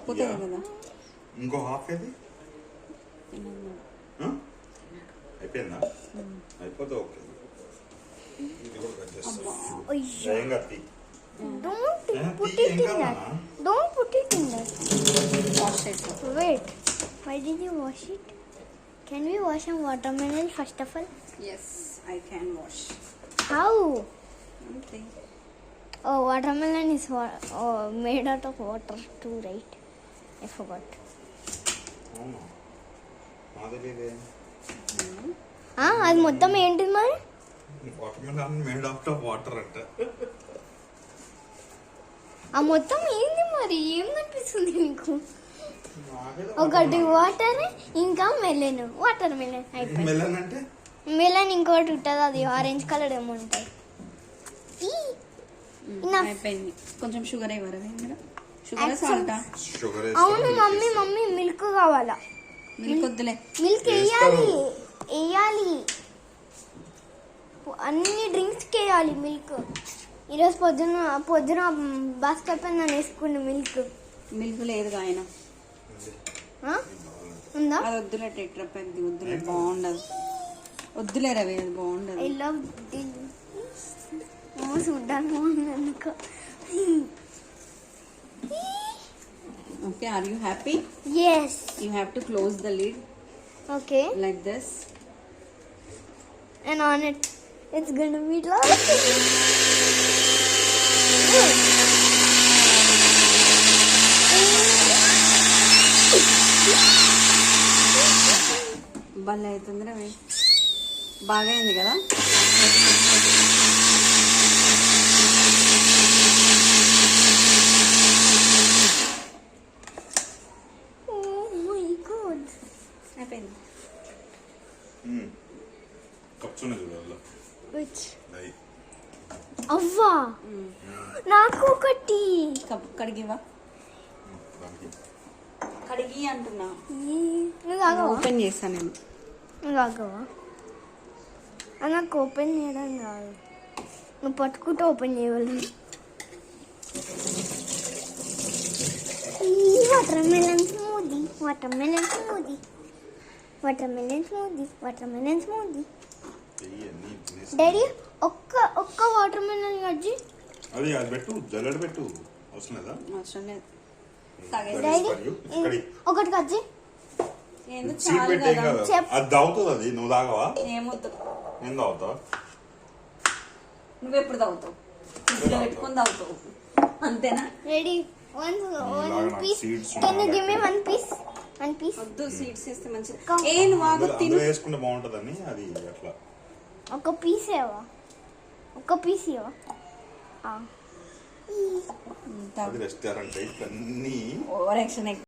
సరిపోతుంది కదా. ఇంకో హాఫ్ ఏది అయిపోయిందా? అయిపోతే ఓకే. ఇది కూడా కట్ చేస్తా. ఏం కత్తి? Don't put it in that. Don't put it in that. Wash it. Wait. Why did you wash it? Can we wash a watermelon first of all? Yes, I can wash. How? Okay. Oh, watermelon is made out of water too, right? I forgot. అవునా? మాదలిదే. అది మొత్తం ఏంటిది మరి? Watermelon made of water అంట. ఆ మొత్తం ఏంది మరి? ఏం కనిపిస్తుంది నీకు? ఒకటి వాటర్ ఇంకా మెలన్. వాటర్ మెలన్ అయిపోయింది. మెలన్ అంటే మెలన్ ఇంకోటి ఉంటుంది, అది ఆరెంజ్ కలర్ ఏమో ఉంటుంది. అయిపోయింది. కొంచెం షుగర్ ఇవ్వరా ఇందులో? షుగర్ సాల్టా? షుగర్ అవును మమ్మీ మిల్క్ కావాలా? మిల్క్ వద్దులే. మిల్క్ వేయాలి అన్ని డ్రింక్స్కి వేయాలి మిల్క్. ఈరోజు పొద్దున బాస్కెట్ పైన వేసుకున్న మిల్క్. మిల్క్ లేదు ఆయన ఉందా? అది వద్దులే. టెట్రా పెద్ద వద్దులే, బాగుండదు. వద్దులే రవి, అది బాగుండదు. ఐ లవ్ చూడ్డానికి బాగుంది అందుకో. Okay, are you happy? Yes. You have to close the lid. Okay. Like this. And on it, it's gonna be like. భలే అవుతుంది రవి. బాగా అయింది కదా. అయిపోయింది. అవ్వా నాకు ఒకటి కడిగివా? కడిగి అంటున్నా. నువ్వు ఆగవా? ఓపెన్ చేస్తాను నేను. నువ్వు ఆగవా? నాకు ఓపెన్ చేయడం కాదు, నువ్వు పట్టుకుంటే ఓపెన్ చేయగలను. Watermelon smoothie, watermelon smoothie, watermelon smoothie, watermelon smoothie. Daddy ఒక్క వాటర్మెలన్ కజ్జి అది పెట్టు, జల్లెడ పెట్టు. అవసరం లేదా? అవసరం లేదు. డాడీ ఒకటి కజ్జి. అది తాగుతుంది. అది నువ్వు తాగవా? ఏమొద్దు. నేను తాగుతావా? నువ్వెప్పుడు తాగుతావు? ఫ్రిడ్జ్లో పెట్టుకొని తాగుతావు అంతేనా? Ready. one piece. Can you give me one piece? వద్దు, సీడ్స్ వేస్తే మంచిది. ఏ నువ్వు ఆగు, తిను. వేసుకుంటే బాగుంటుందని అది అట్లా. ఒక పీస్ ఏవా? ఒక పీస్ ఏవా? రెస్టారెంట్ అన్ని ఓవర్ యాక్షన్.